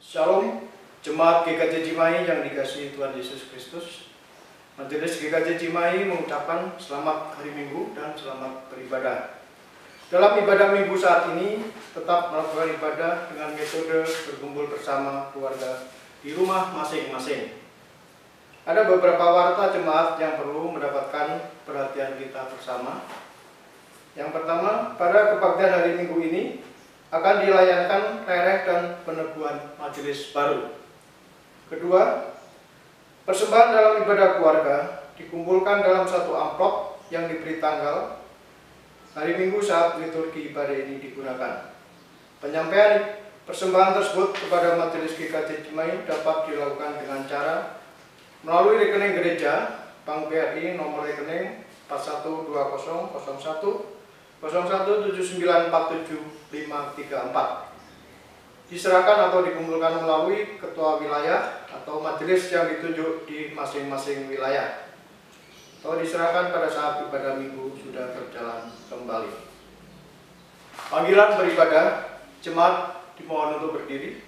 Shalom, Jemaat GKJ Cimahi yang dikasihi Tuhan Yesus Kristus. Majelis GKJ Cimahi mengucapkan selamat hari Minggu dan selamat beribadah. Dalam ibadah Minggu saat ini, tetap melakukan ibadah dengan metode berkumpul bersama keluarga di rumah masing-masing. Ada beberapa warta jemaat yang perlu mendapatkan perhatian kita bersama. Yang pertama, pada kebaktian hari Minggu ini akan dilayankan rereh dan peneguhan majelis baru. Kedua, persembahan dalam ibadah keluarga dikumpulkan dalam satu amplop yang diberi tanggal hari Minggu saat liturgi ibadah ini digunakan. Penyampaian persembahan tersebut kepada majelis GKJ Cimahi dapat dilakukan dengan cara melalui rekening gereja Bank BRI nomor rekening 412001 0179475534, diserahkan atau dikumpulkan melalui ketua wilayah atau majelis yang ditunjuk di masing-masing wilayah, atau diserahkan pada saat ibadah Minggu sudah berjalan kembali. Panggilan beribadah, jemaat dimohon untuk berdiri.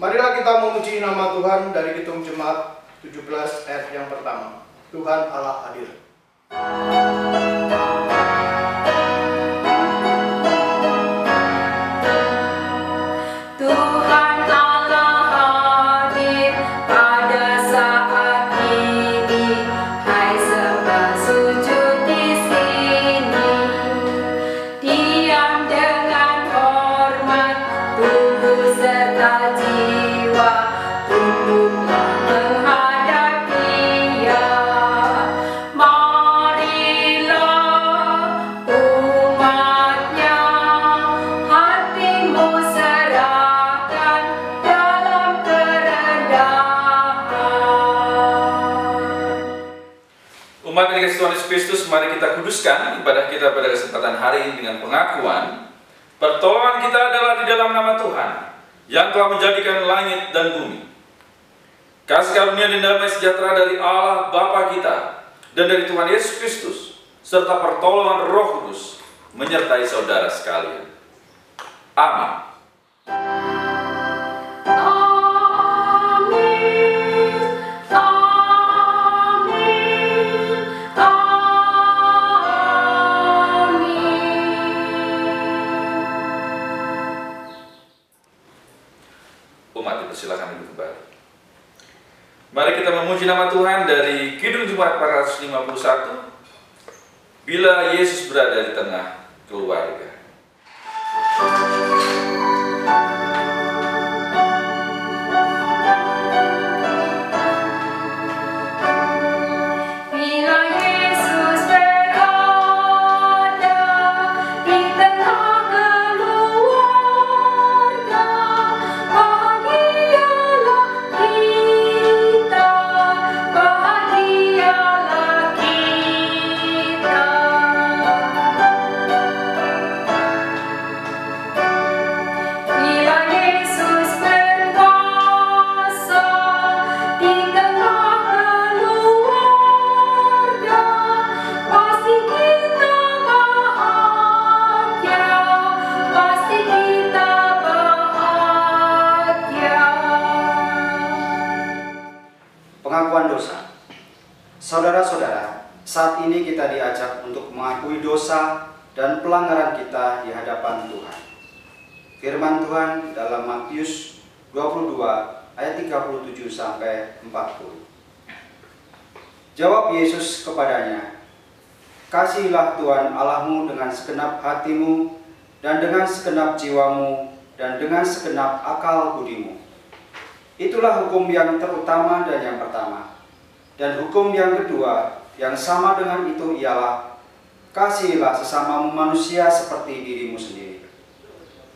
Marilah kita memuji nama Tuhan dari Kidung Jemaat 17 ayat yang pertama. Tuhan Allah hadir. Kristus, mari kita kuduskan ibadah kita pada kesempatan hari ini dengan pengakuan pertolongan kita adalah di dalam nama Tuhan yang telah menjadikan langit dan bumi. Kasih karunia dan damai sejahtera dari Allah Bapa kita dan dari Tuhan Yesus Kristus serta pertolongan Roh Kudus menyertai saudara sekalian. Amin. Silakan duduk kembali. Mari kita memuji nama Tuhan dari Kidung Jemaat 451. Bila Yesus berada di tengah keluarga. Pengakuan dosa. Saudara-saudara, saat ini kita diajak untuk mengakui dosa dan pelanggaran kita di hadapan Tuhan. Firman Tuhan dalam Matius 22 ayat 37 sampai 40. Jawab Yesus kepadanya, "Kasihilah Tuhan Allahmu dengan segenap hatimu dan dengan segenap jiwamu dan dengan segenap akal budimu. Itulah hukum yang terutama dan yang pertama. Dan hukum yang kedua yang sama dengan itu ialah, kasihilah sesamamu manusia seperti dirimu sendiri.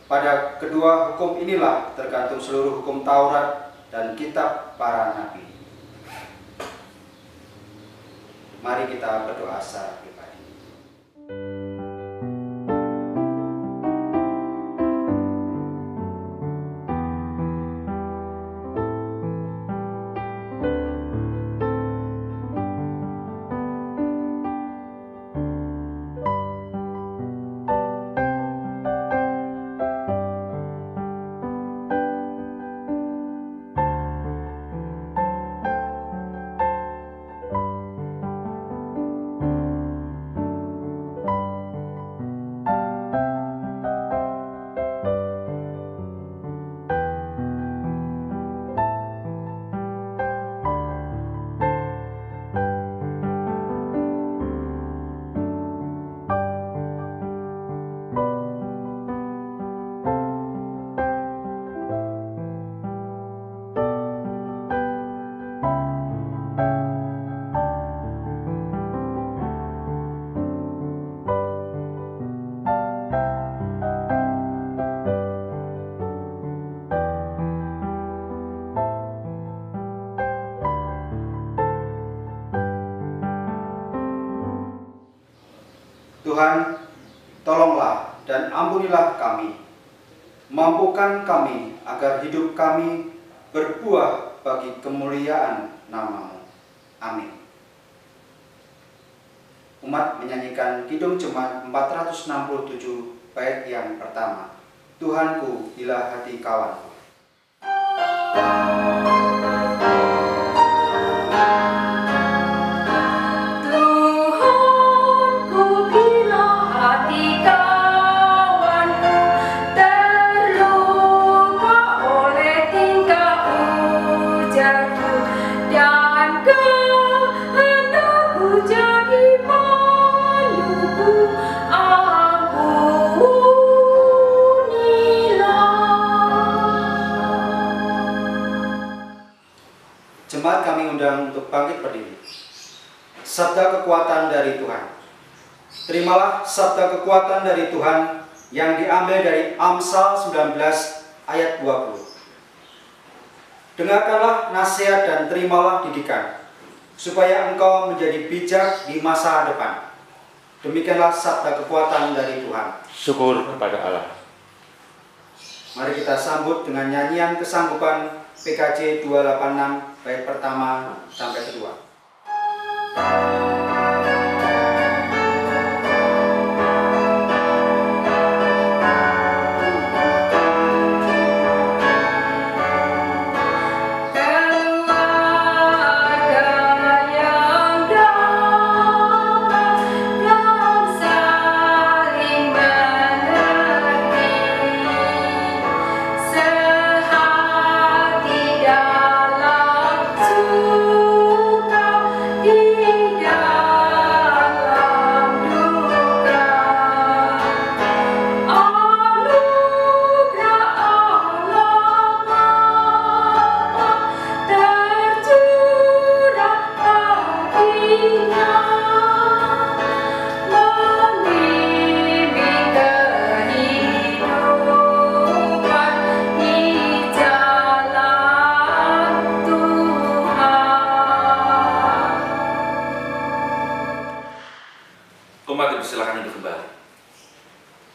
Pada kedua hukum inilah tergantung seluruh hukum Taurat dan kitab para nabi." Mari kita berdoa secara pribadi. Tuhan, tolonglah dan ampunilah kami. Mampukan kami agar hidup kami berbuah bagi kemuliaan nama-Mu. Amin. Umat menyanyikan Kidung Jemaat 467 bait yang pertama. Tuhanku, bila hati kawanku. Jemaat kami undang untuk bangkit berdiri. Sabda kekuatan dari Tuhan. Terimalah sabda kekuatan dari Tuhan yang diambil dari Amsal 19 ayat 20. Dengarkanlah nasihat dan terimalah didikan, supaya engkau menjadi bijak di masa depan. Demikianlah sabda kekuatan dari Tuhan. Syukur kepada Allah. Mari kita sambut dengan nyanyian kesanggupan PKJ 286 bait pertama sampai kedua.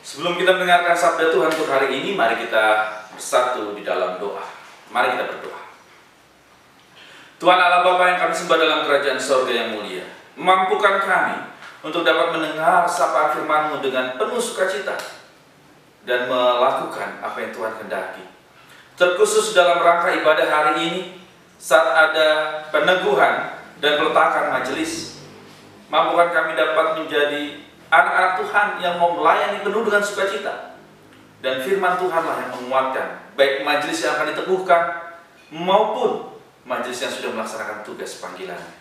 Sebelum kita mendengarkan sabda Tuhan untuk hari ini, mari kita bersatu di dalam doa. Mari kita berdoa. Tuhan Allah Bapa yang kami sembah dalam kerajaan sorga yang mulia, mampukan kami untuk dapat mendengar sapaan firman-Mu dengan penuh sukacita dan melakukan apa yang Tuhan kehendaki. Terkhusus dalam rangka ibadah hari ini, saat ada peneguhan dan peletakan majelis, mampukan kami dapat menjadi anak-anak Tuhan yang mau melayani penuh dengan sukacita. Dan firman Tuhanlah yang menguatkan, baik majelis yang akan diteguhkan maupun majelis yang sudah melaksanakan tugas panggilannya.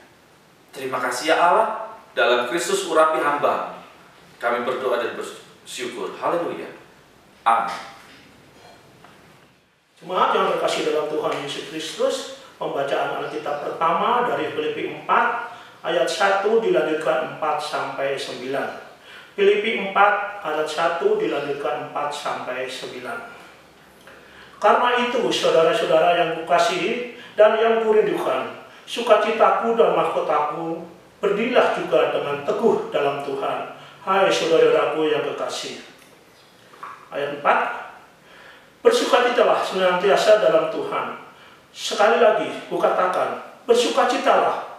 Terima kasih ya Allah, dalam Kristus urapi hamba kami berdoa dan bersyukur. Haleluya. Amin. Jemaat yang terkasih dalam Tuhan Yesus Kristus, pembacaan Alkitab pertama dari Filipi 4 ayat 1 dilanjutkan 4 sampai 9. Filipi 4 ayat 1 dilanjutkan 4 sampai 9. Karena itu, saudara-saudara yang kukasihi dan yang kurindukan, sukacitaku dan mahkotaku, berdirilah juga dengan teguh dalam Tuhan, hai saudara-saudaraku yang kekasih. Ayat 4, bersukacitalah senantiasa dalam Tuhan. Sekali lagi kukatakan, bersukacitalah.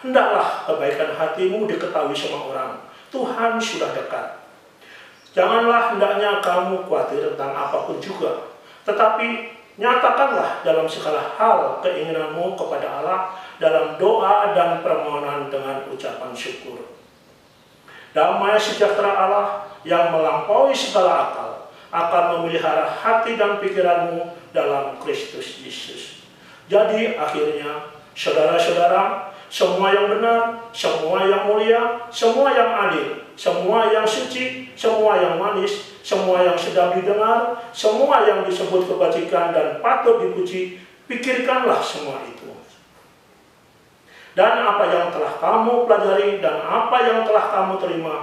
Hendaklah kebaikan hatimu diketahui semua orang. Tuhan sudah dekat. Janganlah hendaknya kamu khawatir tentang apapun juga, tetapi nyatakanlah dalam segala hal keinginanmu kepada Allah dalam doa dan permohonan dengan ucapan syukur. Damai sejahtera Allah yang melampaui segala akal akan memelihara hati dan pikiranmu dalam Kristus Yesus. Jadi akhirnya, saudara-saudara, semua yang benar, semua yang mulia, semua yang adil, semua yang suci, semua yang manis, semua yang sedang didengar, semua yang disebut kebajikan dan patut dipuji, pikirkanlah semua itu. Dan apa yang telah kamu pelajari, dan apa yang telah kamu terima,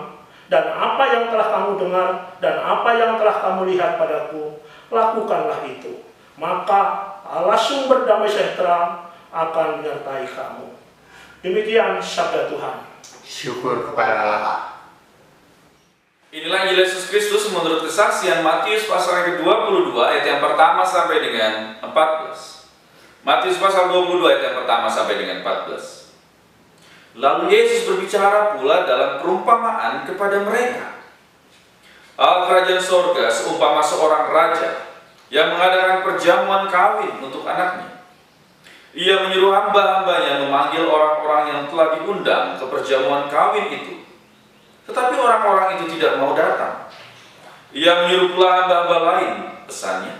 dan apa yang telah kamu dengar, dan apa yang telah kamu lihat padaku, lakukanlah itu. Maka Allah sumber damai sejahtera akan menyertai kamu. Demikian sabda Tuhan. Syukur kepada Allah. Inilah Injil Yesus Kristus menurut kesaksian Matius pasal yang ke-22 ayat yang pertama sampai dengan 14. Matius pasal 22 ayat yang pertama sampai dengan 14. Lalu Yesus berbicara pula dalam perumpamaan kepada mereka. Kerajaan sorga seumpama seorang raja yang mengadakan perjamuan kawin untuk anaknya. Ia menyuruh hamba-hambanya memanggil orang-orang yang telah diundang ke perjamuan kawin itu. Tetapi orang-orang itu tidak mau datang. Ia menyuruh pula hamba-hamba lain, pesannya,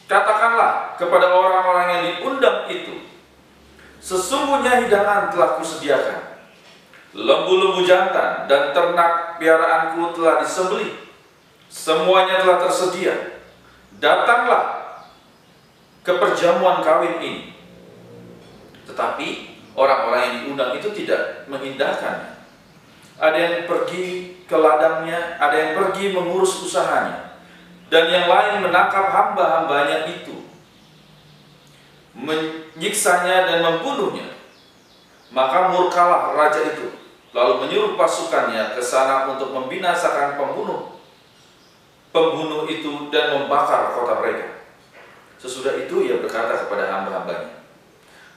katakanlah kepada orang-orang yang diundang itu, sesungguhnya hidangan telah kusediakan. Lembu-lembu jantan dan ternak piaraanku telah disembelih. Semuanya telah tersedia. Datanglah ke perjamuan kawin ini. Tetapi orang-orang yang diundang itu tidak mengindahkannya. Ada yang pergi ke ladangnya, ada yang pergi mengurus usahanya, dan yang lain menangkap hamba-hambanya itu, menyiksanya dan membunuhnya. Maka murkalah raja itu, lalu menyuruh pasukannya ke sana untuk membinasakan pembunuh itu dan membakar kota mereka. Sesudah itu ia berkata kepada hamba-hambanya,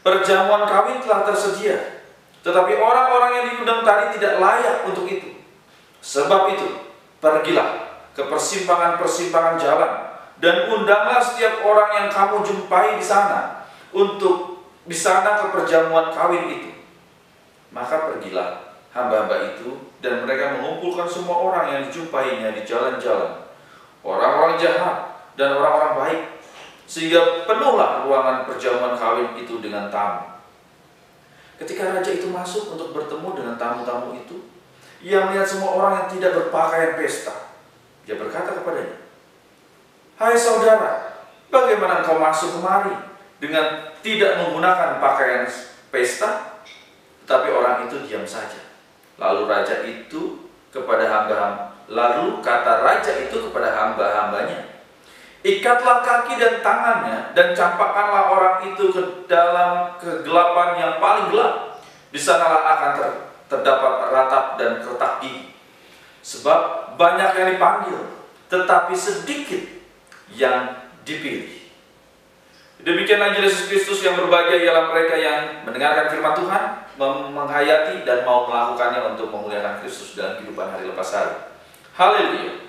perjamuan kawin telah tersedia, tetapi orang-orang yang diundang tadi tidak layak untuk itu. Sebab itu, pergilah ke persimpangan-persimpangan jalan dan undanglah setiap orang yang kamu jumpai di sana ke perjamuan kawin itu. Maka pergilah hamba-hamba itu dan mereka mengumpulkan semua orang yang dijumpainya di jalan-jalan, orang-orang jahat dan orang-orang baik, sehingga penuhlah ruangan perjamuan kawin itu dengan tamu. Ketika raja itu masuk untuk bertemu dengan tamu-tamu itu, ia melihat semua orang yang tidak berpakaian pesta. Dia berkata kepadanya, hai saudara, bagaimana engkau masuk kemari dengan tidak menggunakan pakaian pesta? Tetapi orang itu diam saja. Lalu kata raja itu kepada hamba-hambanya, ikatlah kaki dan tangannya dan campakkanlah orang itu ke dalam kegelapan yang paling gelap. Di sanalah akan terdapat ratap dan retak gigi. Sebab banyak yang dipanggil, tetapi sedikit yang dipilih. Demikianlah Injil Yesus Kristus yang berbahagia ialah mereka yang mendengarkan firman Tuhan, menghayati dan mau melakukannya untuk memuliakan Kristus dalam kehidupan hari lepas hari. Haleluya.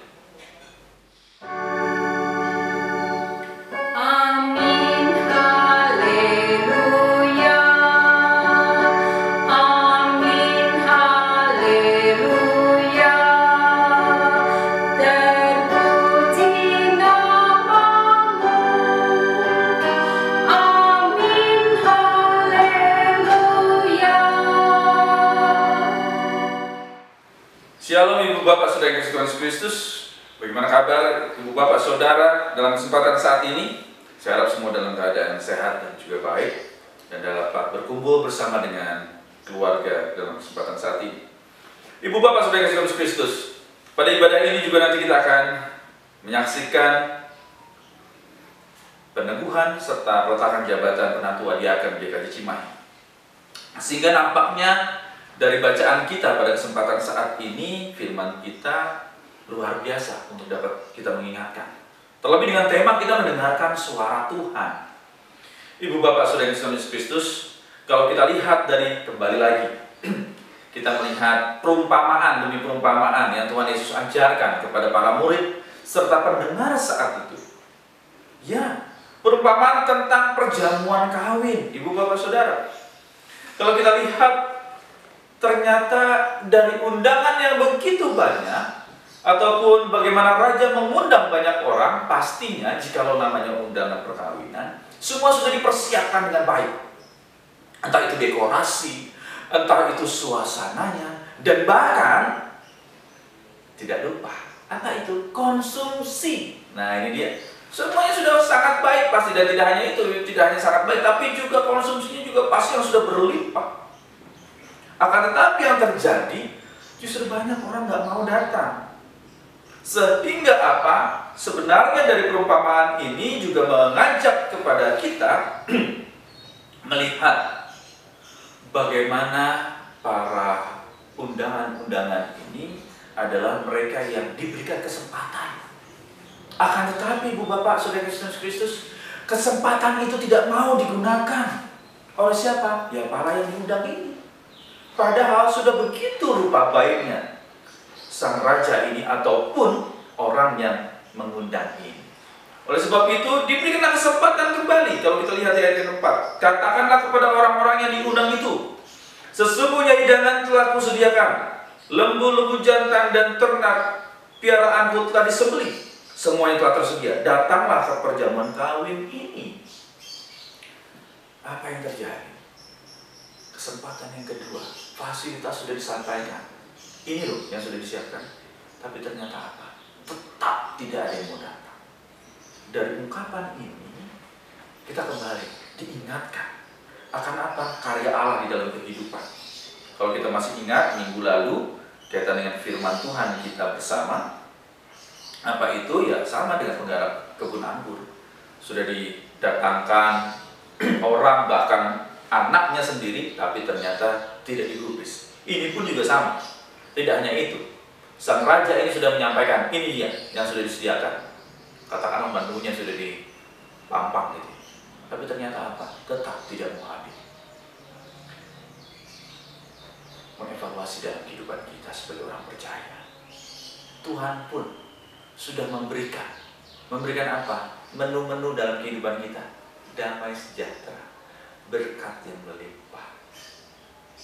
Shalom Ibu Bapak Saudara yang Tuhan Yesus Kristus. Bagaimana kabar Ibu Bapak Saudara dalam kesempatan saat ini? Saya harap semua dalam keadaan sehat dan juga baik, dan dapat berkumpul bersama dengan keluarga dalam kesempatan saat ini. Ibu Bapak Saudara yang Tuhan Yesus Kristus, pada ibadah ini juga nanti kita akan menyaksikan peneguhan serta peletakan jabatan Penatua Diaken GKJ Cimahi. Sehingga nampaknya dari bacaan kita pada kesempatan saat ini, firman kita luar biasa untuk dapat kita mengingatkan. Terlebih dengan tema kita mendengarkan suara Tuhan. Ibu Bapak Saudara yang Yesus Kristus, kalau kita lihat dari kembali lagi, kita melihat perumpamaan demi perumpamaan yang Tuhan Yesus ajarkan kepada para murid serta pendengar saat itu. Ya, perumpamaan tentang perjamuan kawin, Ibu Bapak Saudara. Kalau kita lihat, ternyata dari undangan yang begitu banyak, ataupun bagaimana raja mengundang banyak orang, pastinya jikalau namanya undangan perkawinan, semua sudah dipersiapkan dengan baik. Entah itu dekorasi, entah itu suasananya, dan bahkan tidak lupa, entah itu konsumsi. Nah ini dia, semuanya sudah sangat baik pasti, dan tidak hanya itu, tidak hanya sangat baik, tapi juga konsumsinya juga pasti yang sudah berlimpah. Akan tetapi yang terjadi, justru banyak orang nggak mau datang. Sehingga apa? Sebenarnya dari perumpamaan ini juga mengajak kepada kita melihat bagaimana para undangan-undangan ini adalah mereka yang diberikan kesempatan. Akan tetapi Ibu Bapak Saudara Kristus, kesempatan itu tidak mau digunakan oleh siapa? Ya para yang diundang ini. Padahal sudah begitu rupa baiknya sang raja ini ataupun orang yang mengundang ini. Oleh sebab itu diberikanlah kesempatan kembali. Kalau kita lihat di ayat yang 4, katakanlah kepada orang-orang yang diundang itu, sesungguhnya hidangan telah kusediakan, lembu-lembu jantan dan ternak piaraanku telah disembelih, semuanya telah tersedia. Datanglah ke perjamuan kawin ini. Apa yang terjadi? Kesempatan yang kedua, fasilitas sudah disampaikan. Ini loh yang sudah disiapkan. Tapi ternyata apa? Tetap tidak ada yang mau datang. Dari ungkapan ini, kita kembali diingatkan akan apa? Karya Allah di dalam kehidupan. Kalau kita masih ingat minggu lalu kaitan dengan firman Tuhan kita bersama, apa itu? Ya sama dengan penggarap kebun anggur. Sudah didatangkan orang, bahkan anaknya sendiri, tapi ternyata tidak digubris. Ini pun juga sama. Tidak hanya itu, sang raja ini sudah menyampaikan, ini dia yang sudah disediakan. Katakanlah menunya sudah dipampang gitu. Tapi ternyata apa? Tetap tidak mau hadir. Mengevaluasi dalam kehidupan kita sebagai orang percaya. Tuhan pun sudah memberikan apa? Menu-menu dalam kehidupan kita. Damai sejahtera, berkat yang melimpah,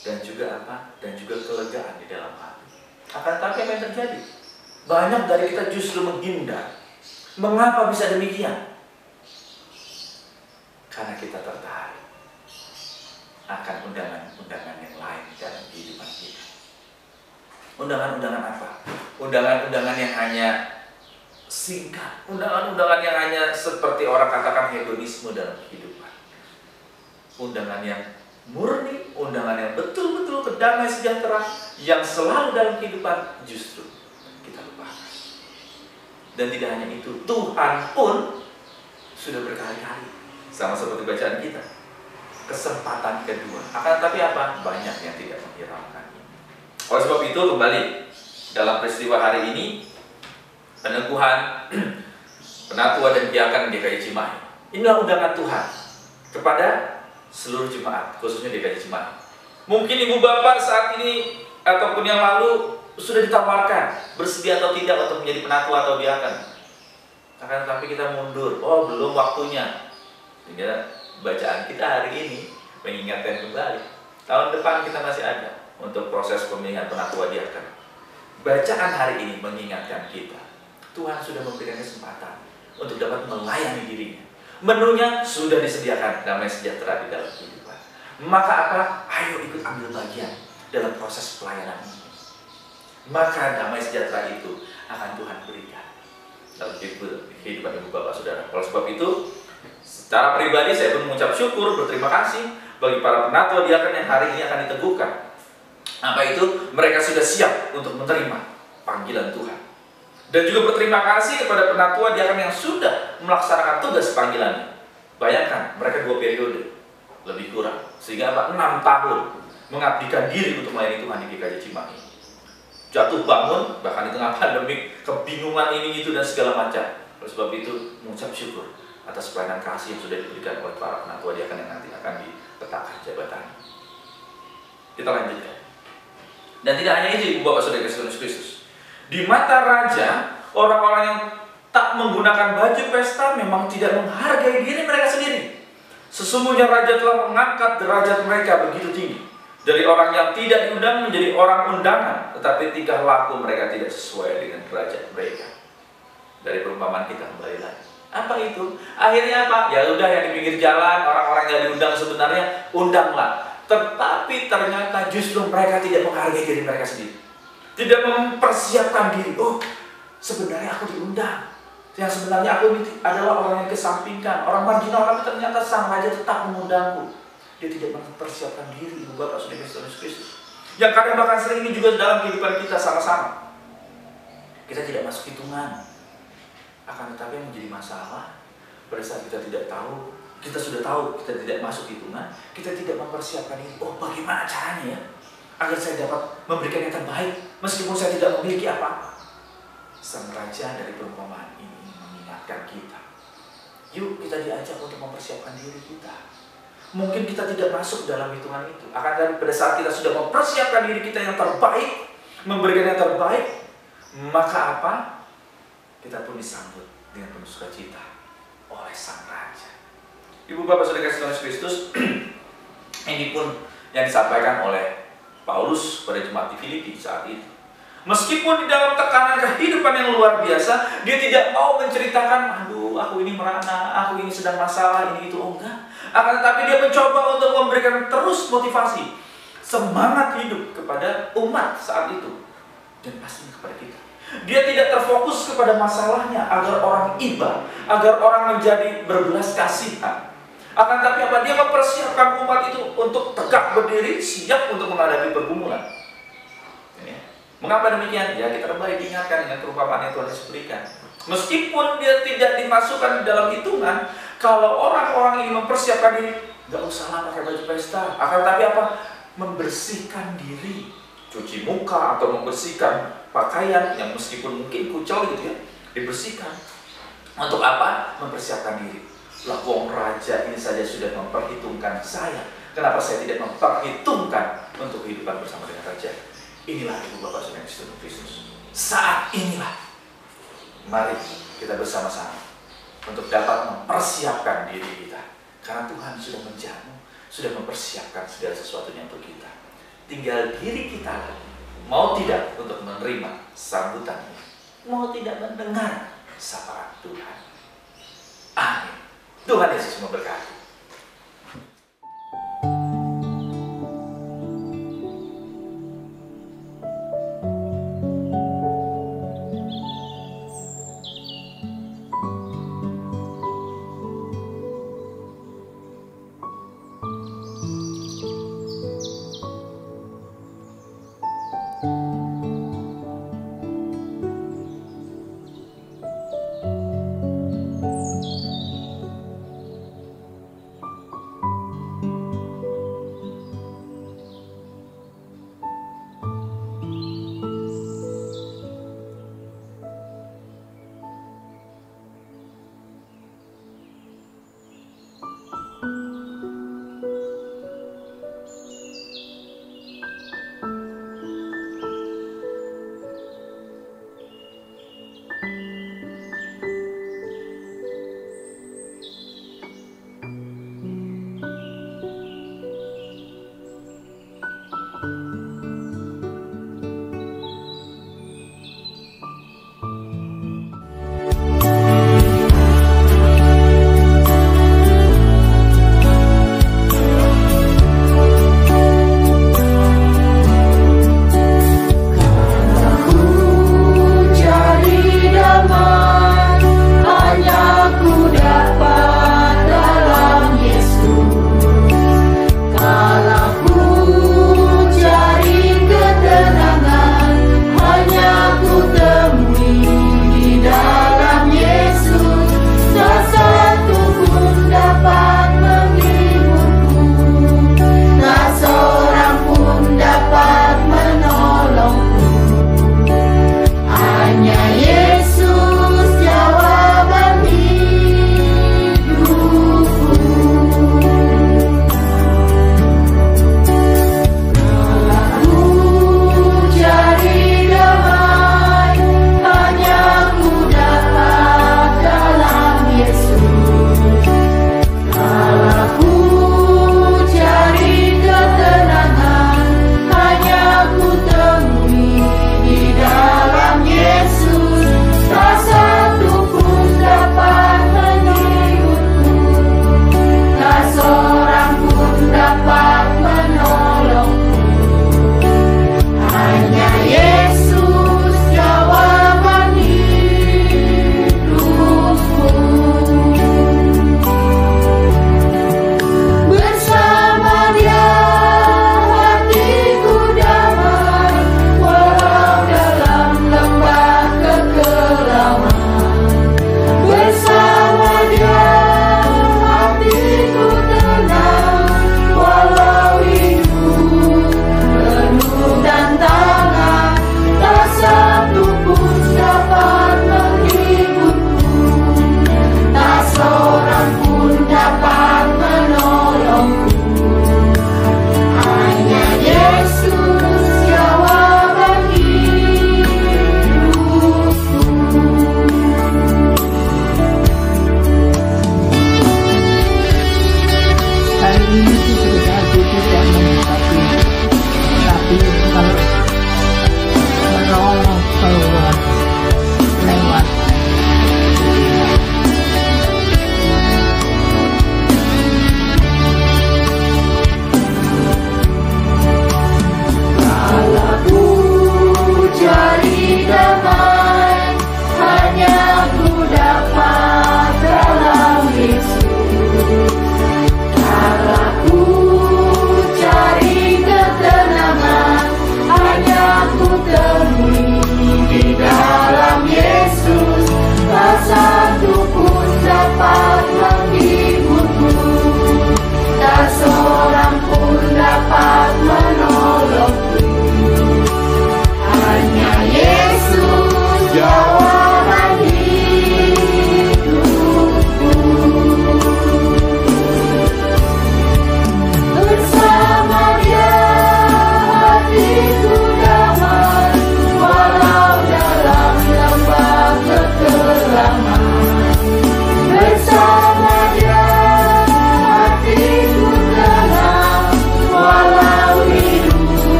dan juga apa? Dan juga kelegaan di dalam hati. Akan tetapi apa yang terjadi? Banyak dari kita justru menghindar. Mengapa bisa demikian? Karena kita tertarik akan undangan-undangan yang lain dalam kehidupan kita. Undangan-undangan apa? Undangan-undangan yang hanya singkat, undangan-undangan yang hanya seperti orang katakan hedonisme dalam kehidupan. Undangan yang murni, undangan yang betul-betul kedamaian sejahtera yang selalu dalam kehidupan justru kita lupakan. Dan tidak hanya itu, Tuhan pun sudah berkali-kali, sama seperti bacaan kita, kesempatan kedua. Akan tetapi apa? Banyak yang tidak menghiraukan ini. Oleh sebab itu kembali dalam peristiwa hari ini, peneguhan penatua dan diakan GKI Cimahi. Inilah undangan Tuhan kepada seluruh jemaat, khususnya GKI Cimahi. Mungkin ibu bapak saat ini ataupun yang lalu sudah ditawarkan bersedia atau tidak untuk menjadi penatua atau diakan. Akan tetapi kita mundur. Oh, belum waktunya. Sehingga bacaan kita hari ini mengingatkan kembali. Tahun depan kita masih ada untuk proses pemilihan penatua diakan. Bacaan hari ini mengingatkan kita. Tuhan sudah memberikan kesempatan untuk dapat melayani dirinya. Menunya sudah disediakan, damai sejahtera di dalam kehidupan. Maka apa? Ayo ikut ambil bagian dalam proses pelayanan ini. Maka damai sejahtera itu akan Tuhan berikan dalam kehidupan ibu bapak saudara. Oleh sebab itu, secara pribadi saya pun mengucap syukur, berterima kasih bagi para penatua diakan yang hari ini akan diteguhkan. Apa itu? Mereka sudah siap untuk menerima panggilan Tuhan. Dan juga berterima kasih kepada penatua diakan yang sudah melaksanakan tugas panggilannya. Bayangkan, mereka 2 periode, lebih kurang. Sehingga apa? 6 tahun mengabdikan diri untuk melayani Tuhan di GKJ Cimahi. Jatuh bangun, bahkan di tengah pandemi, kebingungan ini, itu, dan segala macam. Oleh sebab itu, mengucap syukur atas pelayanan kasih yang sudah diberikan oleh para penatua diakan yang nanti akan diletakkan jabatannya. Kita lanjutkan. Dan tidak hanya itu, ibu bapak saudara Yesus Kristus. Di mata raja, orang-orang yang tak menggunakan baju pesta memang tidak menghargai diri mereka sendiri. Sesungguhnya raja telah mengangkat derajat mereka begitu tinggi. Dari orang yang tidak diundang menjadi orang undangan, tetapi tingkah laku mereka tidak sesuai dengan derajat mereka. Dari perumpamaan kita kembali lagi. Apa itu? Akhirnya apa? Ya udah, yang di pinggir jalan, orang-orang yang diundang sebenarnya undanglah. Tetapi ternyata justru mereka tidak menghargai diri mereka sendiri. Tidak mempersiapkan diri. Oh, sebenarnya aku diundang. Yang sebenarnya aku ini adalah orang yang kesampingkan, orang marginal, tapi ternyata sang raja tetap mengundangku. Dia tidak mempersiapkan diri, ibu bapak saudara Yesus Kristus. Yang kadang bahkan sering ini juga dalam kehidupan kita sama-sama. Kita tidak masuk hitungan. Akan tetapi yang menjadi masalah pada saat kita tidak tahu, kita sudah tahu kita tidak masuk hitungan, kita tidak mempersiapkan diri. Oh, bagaimana caranya ya agar saya dapat memberikan yang terbaik meskipun saya tidak memiliki apa-apa. Sang Raja dari perumpamaan ini mengingatkan kita. Yuk kita diajak untuk mempersiapkan diri kita. Mungkin kita tidak masuk dalam hitungan itu. Akan tetapi pada saat kita sudah mempersiapkan diri kita yang terbaik, memberikan yang terbaik, maka apa? Kita pun disambut dengan penuh sukacita oleh Sang Raja. Ibu bapak saudara kasih Tuhan Yesus Kristus, ini pun yang disampaikan oleh Paulus pada jemaat di Filipi saat itu. Meskipun di dalam tekanan kehidupan yang luar biasa, dia tidak mau menceritakan, aduh aku ini merana, aku ini sedang masalah, ini itu, enggak. Akan tetapi dia mencoba untuk memberikan terus motivasi, semangat hidup kepada umat saat itu, dan pastinya kepada kita. Dia tidak terfokus kepada masalahnya agar orang iba, agar orang menjadi berbelas kasihan. Akan tetapi apa? Dia mempersiapkan umat itu untuk tegak berdiri, siap untuk menghadapi pergumulan. Mengapa demikian? Ya kita kembali diingatkan dengan perumpamaan yang Tuhan Yesus berikan. Meskipun dia tidak dimasukkan di dalam hitungan, kalau orang-orang ini mempersiapkan diri, gak usahlah pakai baju pesta. Akan tetapi apa? Membersihkan diri, cuci muka atau membersihkan pakaian yang meskipun mungkin kucel gitu ya, dibersihkan. Untuk apa? Mempersiapkan diri. Lah wong raja ini saja sudah memperhitungkan saya. Kenapa saya tidak memperhitungkan untuk kehidupan bersama dengan raja? Inilah ibu bapak saudara Kristus. Saat inilah mari kita bersama-sama untuk dapat mempersiapkan diri kita. Karena Tuhan sudah menjamu, sudah mempersiapkan segala sesuatunya untuk kita. Tinggal diri kita mau tidak untuk menerima sambutannya, mau tidak mendengar sapaan Tuhan. Amin. Tuhan Yesus memberkati.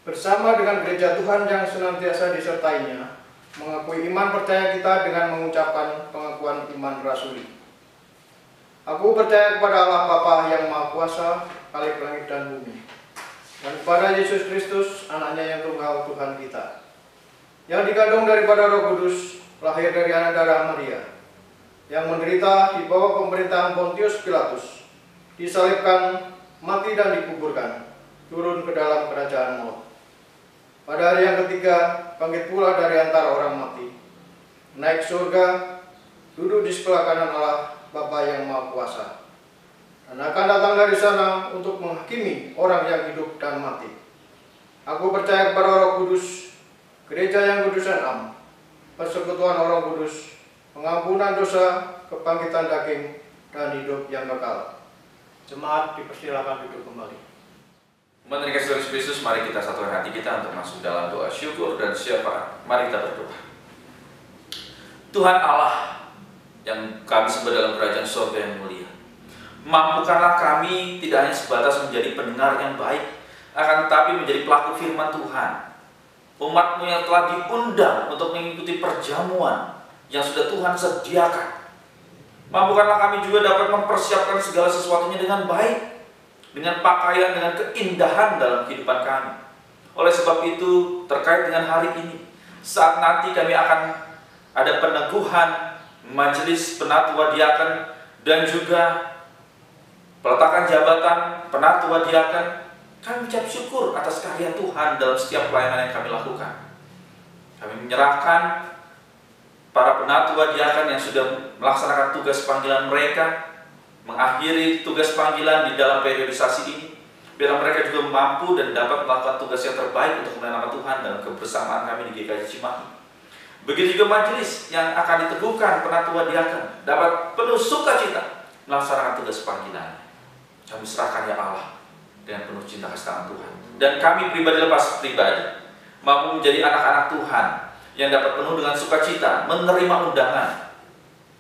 bersama dengan gereja Tuhan yang senantiasa disertainya, mengakui iman percaya kita dengan mengucapkan pengakuan iman rasuli. Aku percaya kepada Allah Bapa yang Maha Kuasa, Khalik langit dan bumi, dan kepada Yesus Kristus, anaknya yang tunggal Tuhan kita, yang dikandung daripada Roh Kudus, lahir dari anak darah Maria, yang menderita di bawah pemerintahan Pontius Pilatus, disalibkan, mati dan dikuburkan, turun ke dalam kerajaan maut. Pada hari yang ketiga, bangkit pula dari antara orang mati, naik surga, duduk di sebelah kanan Allah Bapa yang Maha Kuasa, dan akan datang dari sana untuk menghakimi orang yang hidup dan mati. Aku percaya kepada Roh Kudus, gereja yang kudus dan am, persekutuan orang kudus, pengampunan dosa, kebangkitan daging, dan hidup yang kekal. Jemaat dipersilakan duduk kembali. Umat yang dikasihi Kristus, mari kita satukan hati kita untuk masuk dalam doa syukur dan syafaat. Mari kita berdoa. Tuhan Allah yang kami sembah dalam kerajaan surga yang mulia, mampukanlah kami tidak hanya sebatas menjadi pendengar yang baik, akan tetapi menjadi pelaku firman Tuhan. Umat-Mu yang telah diundang untuk mengikuti perjamuan yang sudah Tuhan sediakan. Mampukanlah kami juga dapat mempersiapkan segala sesuatunya dengan baik, dengan pakaian, dengan keindahan dalam kehidupan kami. Oleh sebab itu, terkait dengan hari ini, saat nanti kami akan ada peneguhan majelis penatua diaken dan juga peletakan jabatan penatua diaken, kami ucap syukur atas karya Tuhan dalam setiap pelayanan yang kami lakukan. Kami menyerahkan para penatua diaken yang sudah melaksanakan tugas panggilan mereka, mengakhiri tugas panggilan di dalam periodisasi ini, biar mereka juga mampu dan dapat melakukan tugas yang terbaik untuk melayani Tuhan dalam kebersamaan kami di GKJ Cimahi. Begitu juga majelis yang akan diteguhkan penatua diaken dapat penuh sukacita melaksanakan tugas panggilan. Kami serahkan ya Allah dengan penuh cinta kasih tangan Tuhan. Dan kami pribadi lepas pribadi mampu menjadi anak-anak Tuhan yang dapat penuh dengan sukacita menerima undangan.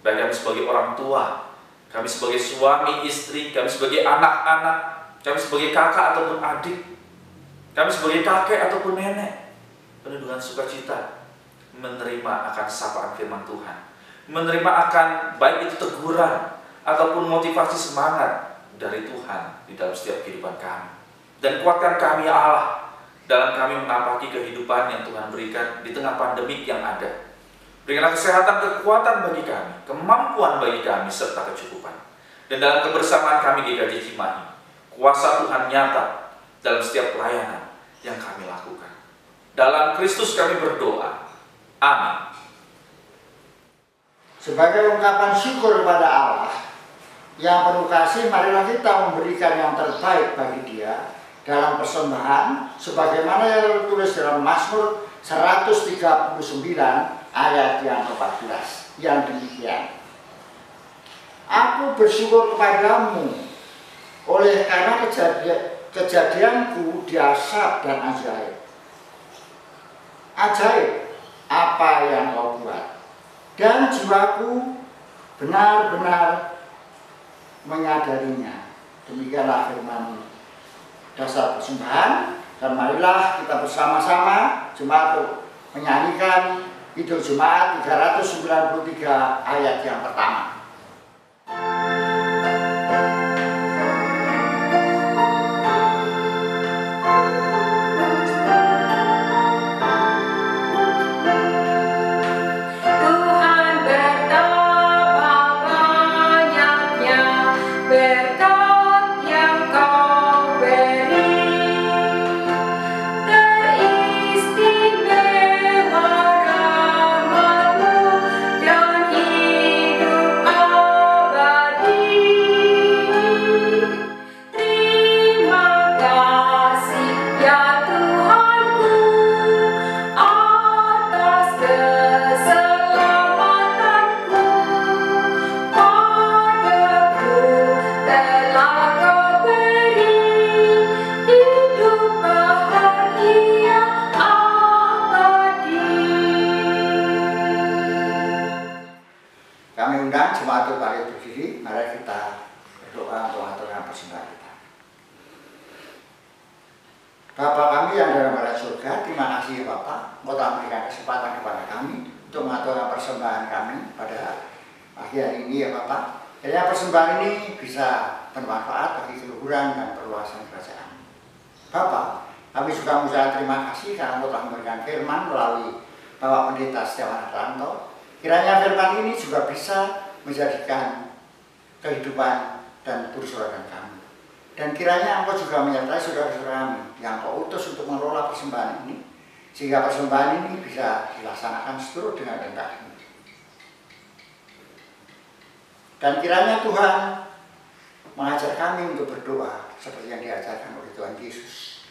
Baik kami sebagai orang tua, kami sebagai suami, istri, kami sebagai anak-anak, kami sebagai kakak ataupun adik, kami sebagai kakek ataupun nenek, penuh dengan sukacita menerima akan sapaan firman Tuhan, menerima akan baik itu teguran ataupun motivasi semangat dari Tuhan di dalam setiap kehidupan kami. Dan kuatkan kami ya Allah dalam kami menapaki kehidupan yang Tuhan berikan di tengah pandemik yang ada. Berikanlah kesehatan, kekuatan bagi kami, kemampuan bagi kami, serta kecukupan. Dan dalam kebersamaan kami di GKJ Cimahi, kuasa Tuhan nyata dalam setiap pelayanan yang kami lakukan. Dalam Kristus kami berdoa. Amin. Sebagai ungkapan syukur kepada Allah yang penuh kasih, marilah kita memberikan yang terbaik bagi Dia dalam persembahan, sebagaimana yang tertulis dalam Mazmur 139 ayat yang ke-14 yang demikian. Aku bersyukur kepadamu oleh karena kejadianku dahsyat dan ajaib. Ajaib apa yang kau buat, dan jiwaku benar-benar menyadarinya. Demikianlah firman dasar persembahan. Dan marilah kita bersama-sama jemaat menyanyikan Kidung Jemaat 393 ayat yang pertama. Istimewa rahmat-Mu dan hidup Engkau telah memberikan kesempatan kepada kami untuk mengaturkan persembahan kami pada pagi hari ini ya Bapak. Kiranya persembahan ini bisa bermanfaat bagi keluhuran dan perluasan kerajaan. Bapak, kami juga mengucapkan terima kasih karena Engkau telah memberikan firman melalui Bapak Pendeta Setiawan Hartanto. Kiranya firman ini juga bisa menjadikan kehidupan dan persaudara kami. Dan kiranya Engkau juga menyertai saudara-saudara kami yang Engkau utus untuk mengelola persembahan ini, sehingga persembahan ini bisa dilaksanakan seturut dengan kehendak-Mu. Dan kiranya Tuhan mengajar kami untuk berdoa seperti yang diajarkan oleh Tuhan Yesus.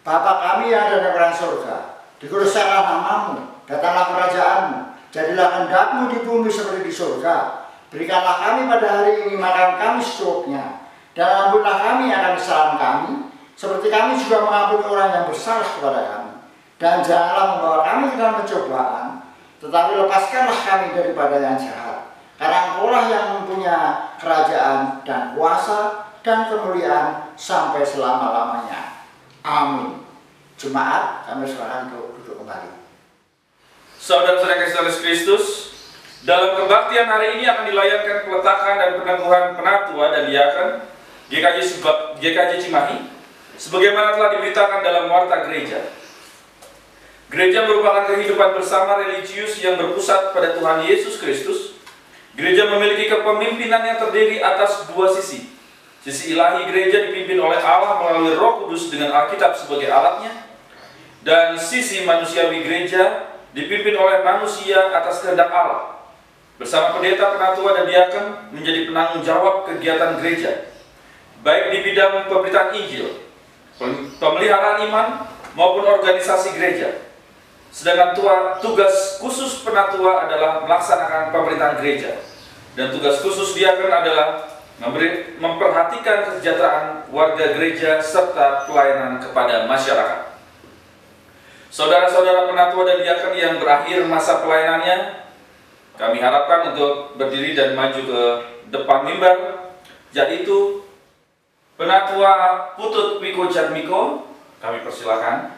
Bapa kami yang ada di dalam surga, dikuduskanlah nama-Mu, datanglah kerajaan-Mu, jadilah kehendak-Mu di bumi seperti di surga. Berikanlah kami pada hari ini makan kami secukupnya, dan ampunilah kami akan kesalahan kami, seperti kami juga mengampuni orang yang bersalah kepada kami. Dan janganlah membawa kami ke dalam pencobaan, tetapi lepaskanlah kami daripada yang jahat. Karena Engkaulah yang mempunyai kerajaan dan kuasa dan kemuliaan sampai selama-lamanya. Amin. Jemaat, kami silakan untuk duduk kembali. Saudara-saudara Yesus Kristus, dalam kebaktian hari ini akan dilayangkan peletakan dan peneguhan penatua dan diaken GKJ Cimahi, sebagaimana telah diberitakan dalam warta gereja. Gereja merupakan kehidupan bersama religius yang berpusat pada Tuhan Yesus Kristus. Gereja memiliki kepemimpinan yang terdiri atas dua sisi. Sisi ilahi gereja dipimpin oleh Allah melalui Roh Kudus dengan Alkitab sebagai alatnya, dan sisi manusiawi gereja dipimpin oleh manusia atas kehendak Allah. Bersama pendeta, penatua, dan diaken menjadi penanggung jawab kegiatan gereja, baik di bidang pemberitaan Injil, pemeliharaan iman, maupun organisasi gereja. Sedangkan tugas khusus penatua adalah melaksanakan pemerintahan gereja, dan tugas khusus diaken adalah memperhatikan kesejahteraan warga gereja serta pelayanan kepada masyarakat. Saudara-saudara penatua dan diaken yang berakhir masa pelayanannya, kami harapkan untuk berdiri dan maju ke depan mimbar, yaitu Penatua Putut Wiko Jatmiko, kami persilakan.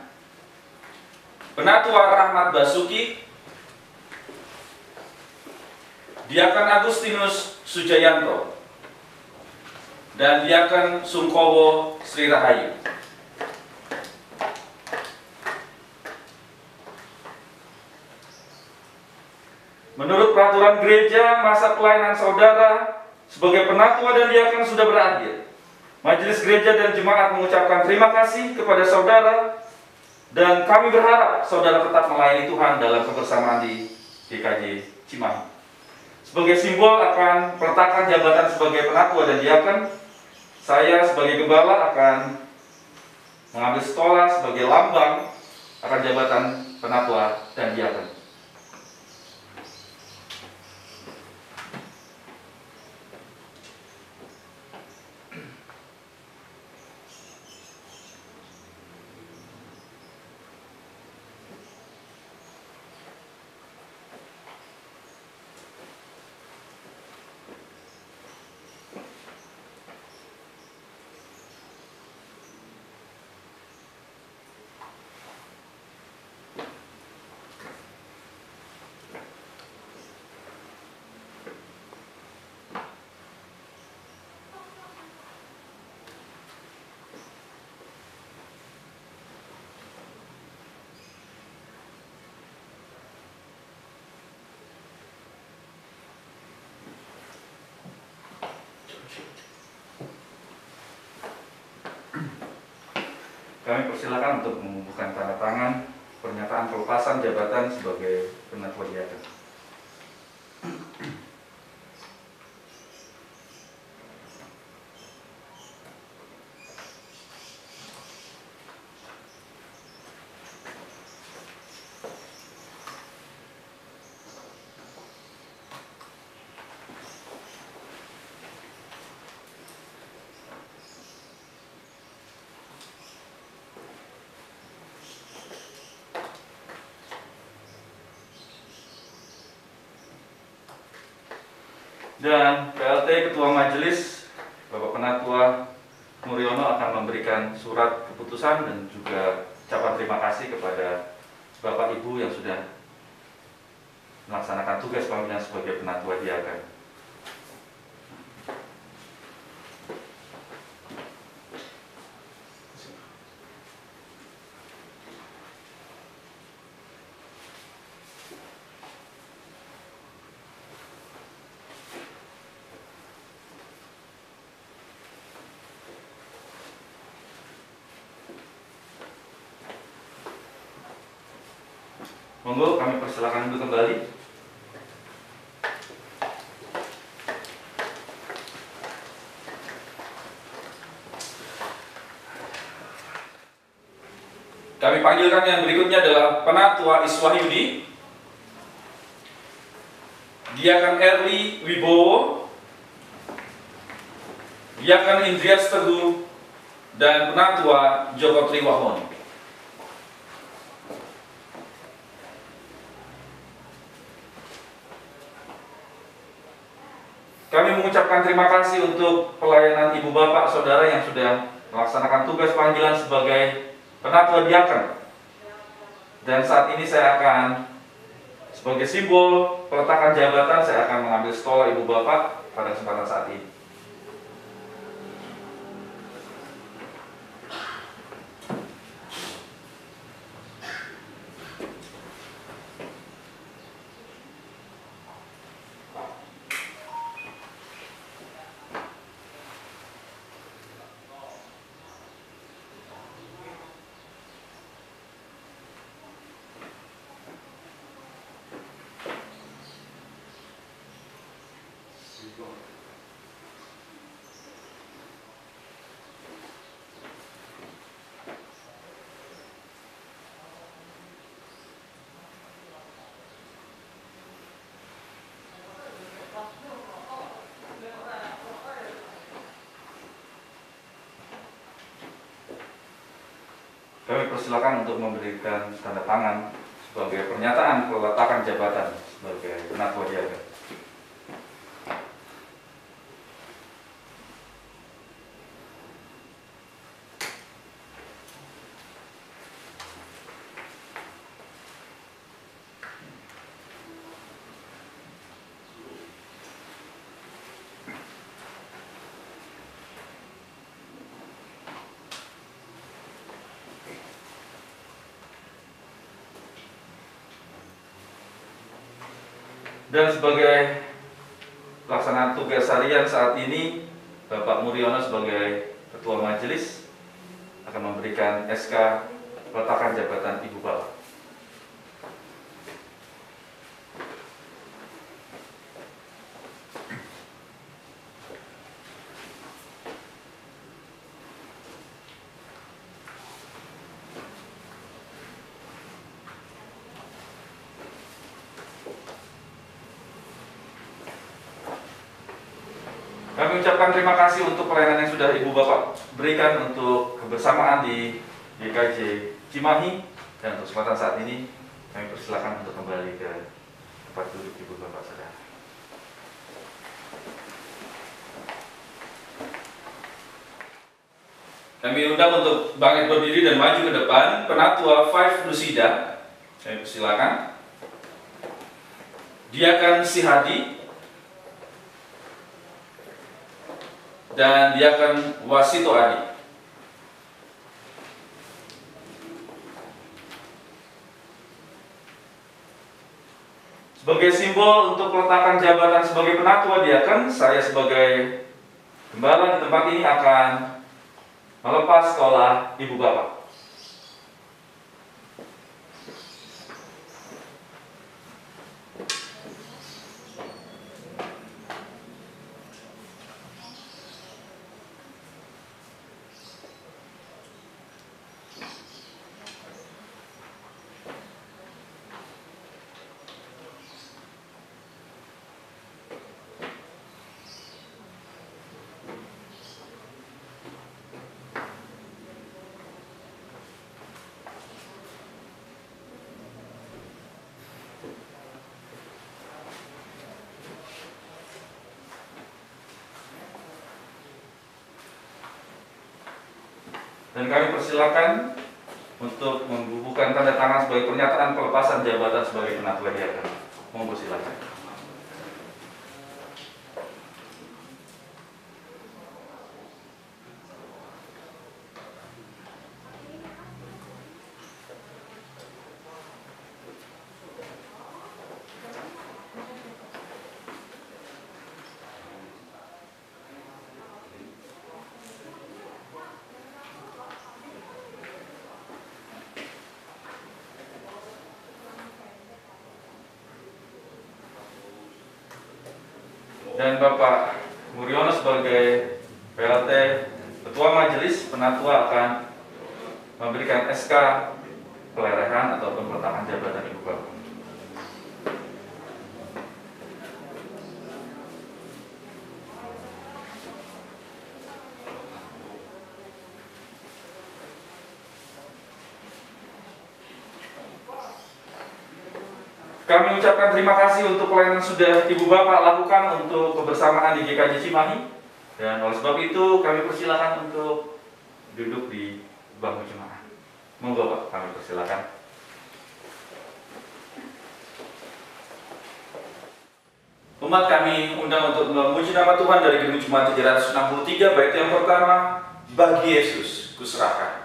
Penatua Rahmat Basuki, Diaken Agustinus Sujayanto, dan Diaken Sungkowo Sri Rahayu. Menurut peraturan gereja, masa pelayanan saudara sebagai penatua dan diaken sudah berakhir. Majelis gereja dan jemaat mengucapkan terima kasih kepada saudara, dan kami berharap saudara tetap melayani Tuhan dalam kebersamaan di GKJ Cimahi. Sebagai simbol akan peletakan jabatan sebagai penatua dan diaken, saya sebagai gembala akan mengambil stola sebagai lambang akan jabatan penatua dan diaken. Kami persilakan untuk mengumpulkan tanda tangan pernyataan pelepasan jabatan sebagai penatua diaken. Dan PLT Ketua Majelis Bapak Penatua Muriono akan memberikan surat keputusan dan juga ucapan terima kasih kepada Bapak Ibu yang sudah melaksanakan tugas panggilan sebagai penatua diaken. Monggo kami persilakan untuk kembali. Kami panggilkan yang berikutnya adalah Penatua Iswahyudi, Diaken Erli Wibowo, Diaken Indrias Teguh, dan Penatua Joko Triwahon. Kami mengucapkan terima kasih untuk pelayanan Ibu Bapak Saudara yang sudah melaksanakan tugas panggilan sebagai Penatua Diaken. Dan saat ini saya akan sebagai simbol peletakan jabatan, saya akan mengambil stola Ibu Bapak pada kesempatan saat ini. Kami persilakan untuk memberikan tanda tangan sebagai pernyataan peletakan jabatan sebagai Penatua Diaken. Dan sebagai pelaksanaan tugas harian saat ini, Bapak Muriono sebagai Ketua Majelis akan memberikan SK peletakan jabatan Ibu Bapak. Kami ucapkan terima kasih untuk pelayanan yang sudah Ibu Bapak berikan untuk kebersamaan di GKJ Cimahi, dan untuk kesempatan saat ini kami persilakan untuk kembali ke tempat duduk Ibu Bapak saudara. Kami undang untuk bangkit berdiri dan maju ke depan Penatua Five Nusida. Kami persilakan. Diaken Sihadi dan Diaken Wasito Adi. Sebagai simbol untuk peletakan jabatan sebagai Penatua Diaken, saya sebagai gembala di tempat ini akan melepas stola Ibu Bapak. Dan kami persilakan untuk membubuhkan tanda tangan sebagai pernyataan pelepasan jabatan sebagai penatua diaken. Monggo silakan. Dan Bapak Muriono sebagai PLT Ketua Majelis Penatua akan memberikan SK pelelehan atau peletakan jabatan Ibu Bapak. Kami ucapkan terima kasih untuk pelayanan sudah Ibu Bapak lakukan untuk kebersamaan di GKJ Cimahi. Dan oleh sebab itu kami persilakan untuk duduk di bangku jemaah. Monggo Pak, kami persilakan. Umat kami undang untuk memuji nama Tuhan dari Gedung Jemaat 763, bait yang pertama, bagi Yesus kuserahkan.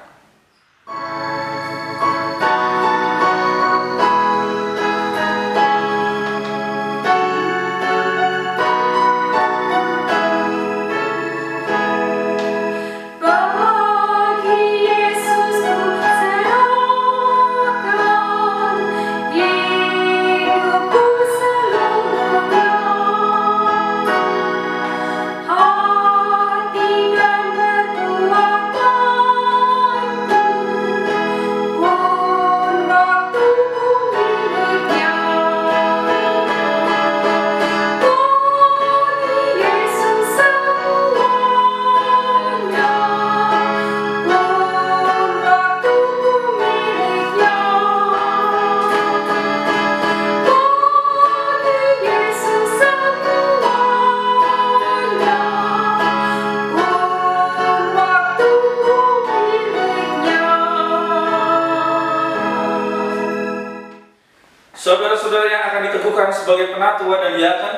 Saudara-saudara yang akan diteguhkan sebagai penatua dan diaken,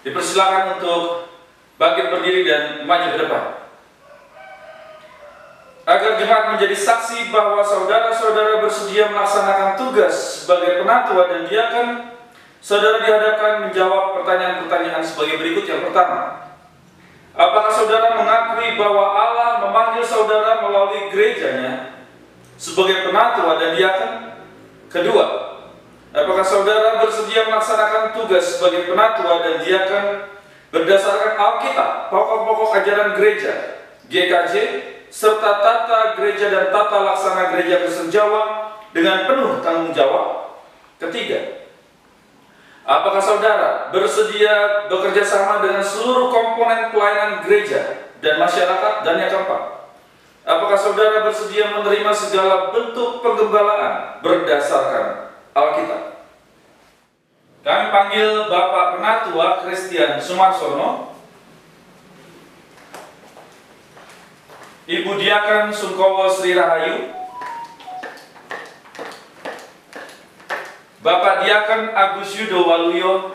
dipersilakan untuk bangkit berdiri dan maju ke depan. Agar jemaat menjadi saksi bahwa saudara-saudara bersedia melaksanakan tugas sebagai penatua dan diaken, saudara dihadapkan menjawab pertanyaan-pertanyaan sebagai berikut. Yang pertama, apakah saudara mengakui bahwa Allah memanggil saudara melalui gerejanya sebagai penatua dan diaken? Kedua, apakah saudara bersedia melaksanakan tugas sebagai penatua dan diaken berdasarkan Alkitab, pokok-pokok ajaran gereja, GKJ, serta tata gereja dan tata laksana gereja Kristen Jawa dengan penuh tanggung jawab? Ketiga, apakah saudara bersedia bekerja sama dengan seluruh komponen pelayanan gereja dan masyarakat? Dan yang keempat, apakah saudara bersedia menerima segala bentuk penggembalaan berdasarkan Alkitab? Kami panggil Bapak Penatua Christian Sumarsono, Ibu Diaken Sungkowo Sri Rahayu, Bapak Diaken Agus Yudo Waluyo,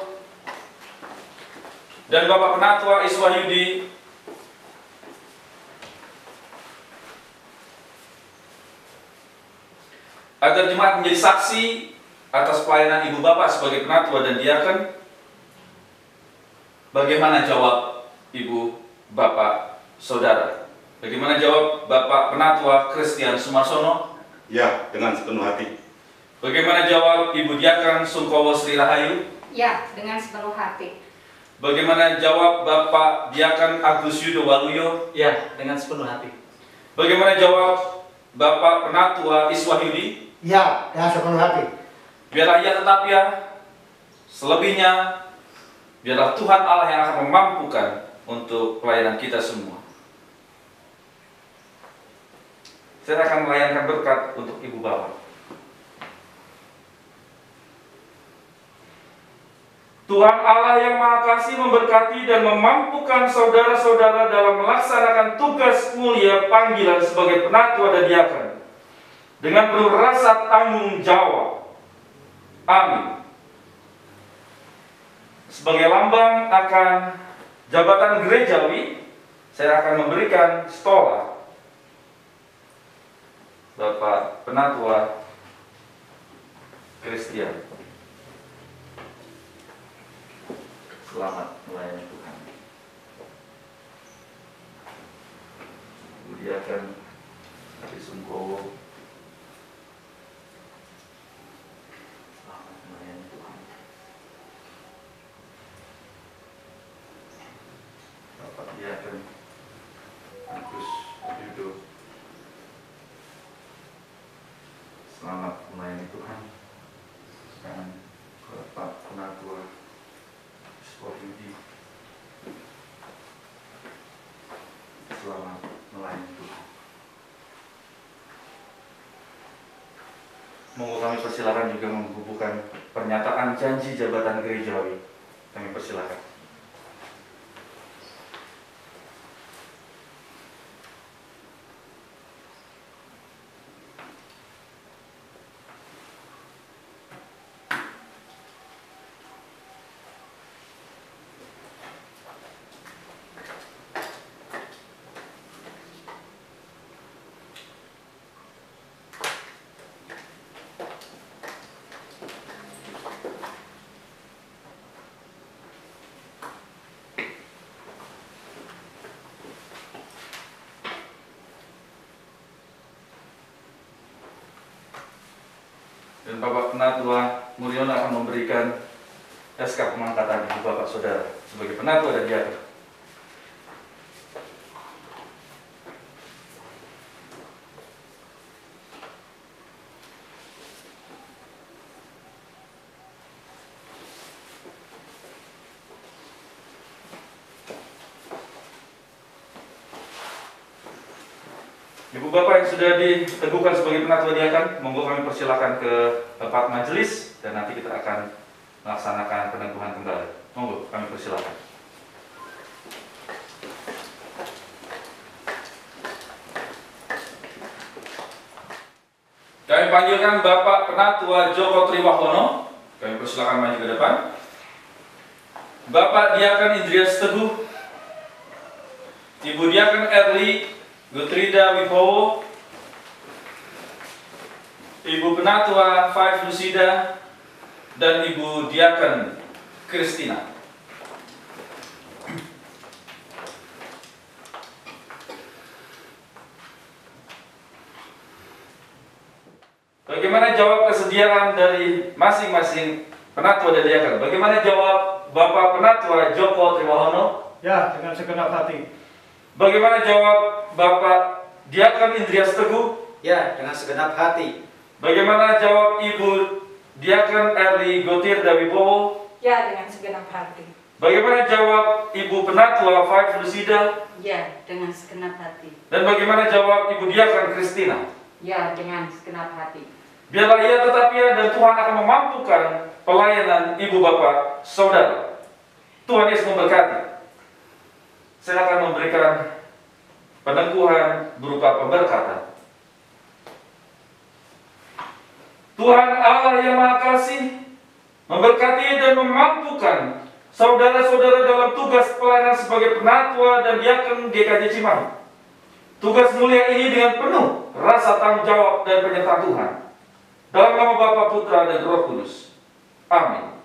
dan Bapak Penatua Iswahyudi, agar jemaat menjadi saksi atas pelayanan Ibu Bapak sebagai penatua dan diaken. Bagaimana jawab Ibu Bapak Saudara? Bagaimana jawab Bapak Penatua Christian Sumarsono? Ya, dengan sepenuh hati. Bagaimana jawab Ibu Diaken Sungkowo Sri Rahayu? Ya, dengan sepenuh hati. Bagaimana jawab Bapak Diaken Agus Yudo Waluyo? Ya, dengan sepenuh hati. Bagaimana jawab Bapak Penatua Iswahyudi? Ya, dengan sepenuh hati. Biarlah ia tetap ya. Selebihnya, biarlah Tuhan Allah yang akan memampukan untuk pelayanan kita semua. Saya akan melayangkan berkat untuk Ibu Bapak. Tuhan Allah yang Maha Kasih memberkati dan memampukan saudara-saudara dalam melaksanakan tugas mulia panggilan sebagai penatua dan diaken. dengan penuh rasa tanggung jawab. Amin. Sebagai lambang akan jabatan gerejawi, saya akan memberikan stola Bapak Penatua Christian. Selamat melayani Tuhan. Muliakan Adi Sungkowo. Selamat melayani Tuhan. Bapak Diaken Agus Yudo. Selamat melayani Tuhan. Dan Bapak Penatua Yudi. Selamat melayani Tuhan. Monggo kami persilakan juga membubuhkan pernyataan janji jabatan gerejawi. Kami persilakan. Dan Bapak Penatua Mulyono akan memberikan SK pengangkatan Ibu Bapak Saudara sebagai Penatua dan Diaken. Ibu Bapak yang sudah diteguhkan sebagai Penatua Diaken, monggo kami persilakan ke tempat majelis dan nanti kita akan melaksanakan peneguhan kembali. Monggo kami persilakan. Kami panggilkan Bapak Penatua Joko Triwahono. Kami persilakan maju ke depan. Bapak Diaken Indrias Teguh, Ibu Diaken Erli Gutrida Wibowo, Ibu Penatua Five Lucida, dan Ibu Diaken Christina. Bagaimana jawab kesediaan dari masing-masing Penatua dan Diaken? Bagaimana jawab Bapak Penatua Joko Triwahono? Ya, dengan segenap hati. Bagaimana jawab Bapak Diaken Indrias Teguh? Ya, dengan segenap hati. Bagaimana jawab Ibu Diaken Erli Gotirda Wibowo? Ya, dengan segenap hati. Bagaimana jawab Ibu Penatua Five Lucida? Ya, dengan segenap hati. Dan bagaimana jawab Ibu Diaken Christina? Ya, dengan segenap hati. Biarlah ia tetap ia dan Tuhan akan memampukan pelayanan Ibu Bapak Saudara. Tuhan Yesus memberkati. Saya akan memberikan peneguhan berupa pemberkatan. Tuhan Allah yang Maha Kasih memberkati dan memampukan saudara-saudara dalam tugas pelayanan sebagai Penatua dan Diaken GKJ Cimahi. Tugas mulia ini dengan penuh rasa tanggung jawab dan penyertaan Tuhan. Dalam nama Bapa, Putra, dan Roh Kudus. Amin.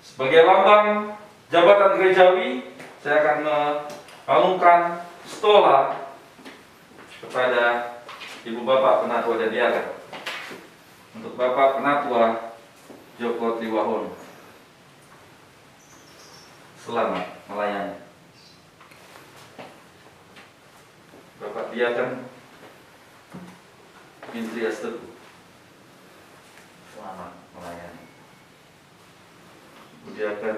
Sebagai lambang jabatan gerejawi, saya akan mengalungkan stola kepada Ibu Bapak Penatua dan Diaken. Untuk Bapak Penatua Joko Triwahono. Selamat melayani. Bapak Diaken Indrias Teguh. Selamat melayani. Ibu Diaken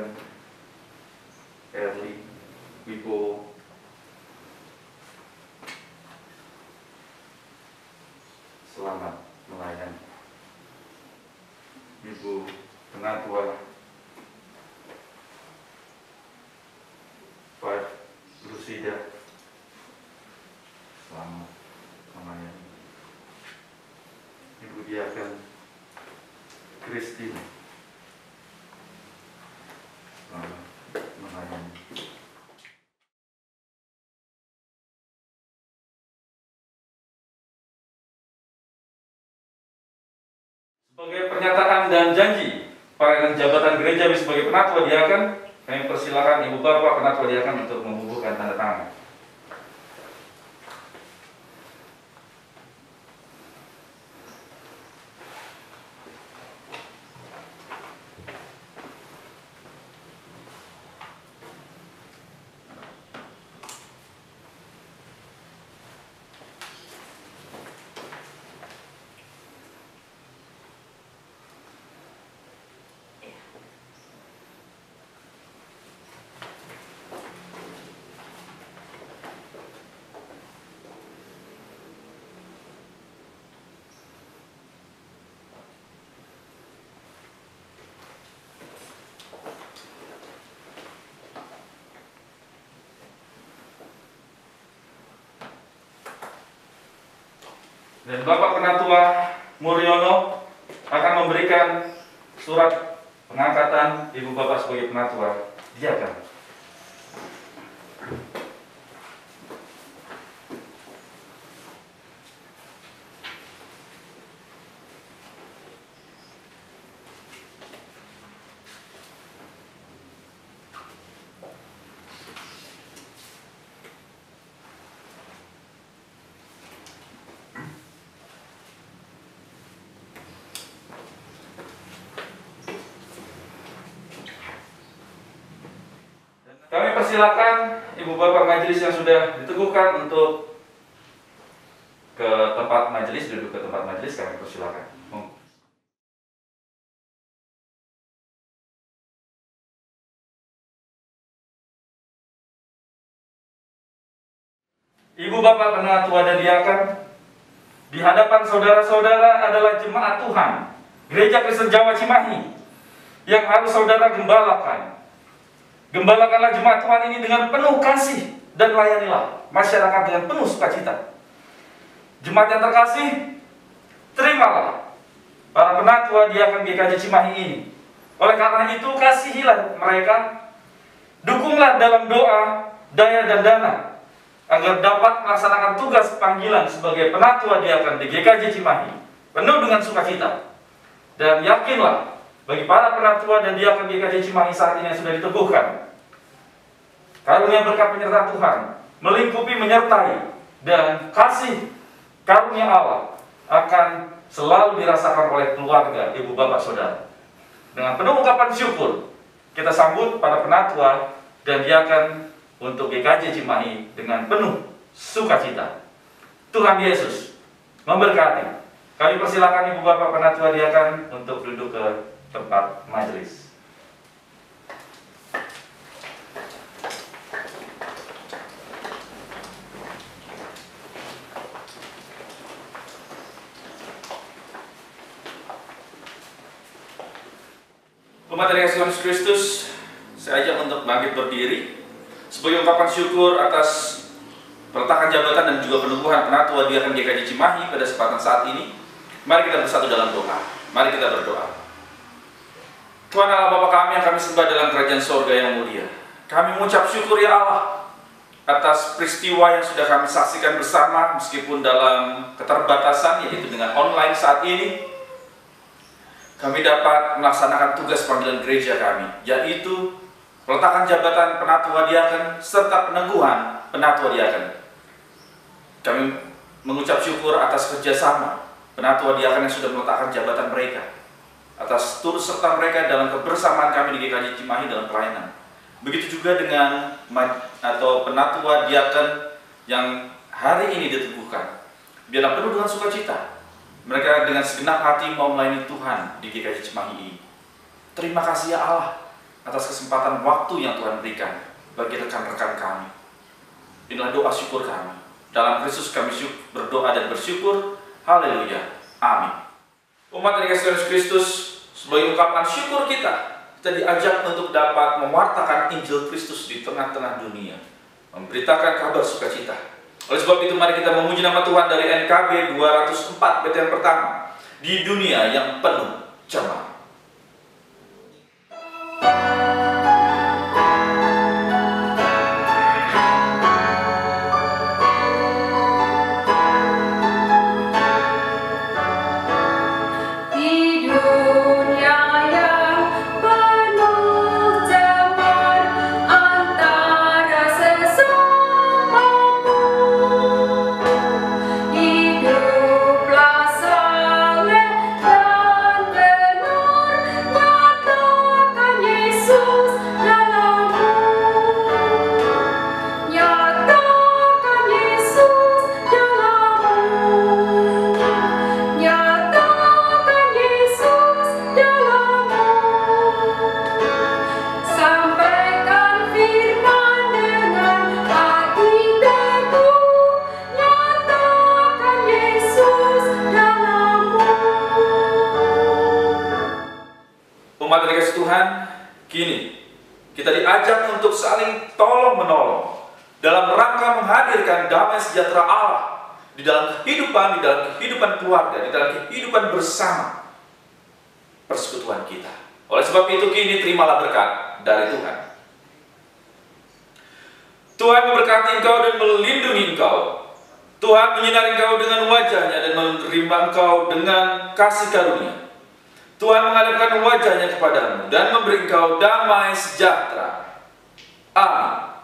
Erli Wibowo. Selamat melayani. Ibu Penatua Five Lucida. Selamat melayani. Christine. Sebagai pernyataan dan janji peranan jabatan gereja sebagai penatua diakan, kami persilakan Ibu Bapak Penatua Diakan untuk membubuhkan tanda tangan. Dan Bapak Penatua Muryono akan memberikan surat pengangkatan Ibu Bapak sebagai penatua diakan. Kami persilakan Ibu Bapak Majelis yang sudah diteguhkan untuk ke tempat majelis, duduk ke tempat majelis, kami persilakan. Ibu Bapak Penatua dan Diakan, di hadapan saudara-saudara adalah jemaat Tuhan, Gereja Kristen Jawa Cimahi, yang harus saudara gembalakan. Gembalakanlah jemaat Tuhan ini dengan penuh kasih dan layanilah masyarakat dengan penuh sukacita. Jemaat yang terkasih, terimalah para penatua Diakan GKJ Cimahi ini. Oleh karena itu, kasihilah mereka, dukunglah dalam doa, daya dan dana, agar dapat melaksanakan tugas panggilan sebagai penatua Diakan di GKJ Cimahi penuh dengan sukacita. Dan yakinlah, bagi para penatua dan Diakan GKJ Cimahi saat ini yang sudah diteguhkan, karunia berkat penyertaan Tuhan melingkupi, menyertai, dan kasih karunia Allah akan selalu dirasakan oleh keluarga, ibu bapak saudara. Dengan penuh ungkapan syukur, kita sambut para penatua dan Diakan untuk GKJ Cimahi dengan penuh sukacita. Tuhan Yesus memberkati. Kami persilakan ibu bapak penatua Diakan untuk duduk ke tempat majelis. Umat dari Yesus Kristus, saya ajak untuk bangkit berdiri sebagai ungkapan syukur atas peletakan jabatan dan juga penubuhan penatua Diakan GKJ Cimahi pada kesempatan saat ini. Mari kita bersatu dalam doa. Mari kita berdoa. Tuhan Allah Bapa kami yang kami sembah dalam kerajaan sorga yang mulia, kami mengucap syukur ya Allah atas peristiwa yang sudah kami saksikan bersama, meskipun dalam keterbatasan, yaitu dengan online saat ini. Kami dapat melaksanakan tugas panggilan gereja kami, yaitu peletakan jabatan penatua Diakan serta peneguhan penatua Diakan. Kami mengucap syukur atas kerjasama penatua Diakan yang sudah meletakkan jabatan mereka, atas turut serta mereka dalam kebersamaan kami di GKJ Cimahi dalam pelayanan. Begitu juga dengan penatua Diakan yang hari ini diteguhkan. Biarlah penuh dengan sukacita mereka dengan segenap hati mau melayani Tuhan di GKJ Cimahi ini. Terima kasih ya Allah atas kesempatan waktu yang Tuhan berikan bagi rekan-rekan kami. Inilah doa syukur kami. Dalam Kristus kami berdoa dan bersyukur. Haleluya. Amin. Umat dari Yesus Kristus, sebagai ungkapan syukur kita diajak untuk dapat mewartakan Injil Kristus di tengah-tengah dunia, memberitakan kabar sukacita. Oleh sebab itu mari kita memuji nama Tuhan dari NKB 204 bait yang pertama, di dunia yang penuh cemerlang. Umat yang dikasihi Tuhan, kini kita diajak untuk saling tolong-menolong dalam rangka menghadirkan damai sejahtera Allah di dalam kehidupan keluarga, di dalam kehidupan bersama persekutuan kita. Oleh sebab itu kini terimalah berkat dari Tuhan. Tuhan memberkati engkau dan melindungi engkau. Tuhan menyinari engkau dengan wajahnya dan menerima engkau dengan kasih karunia. Tuhan menghadapkan wajahnya kepadamu dan memberi engkau damai sejahtera. Amin.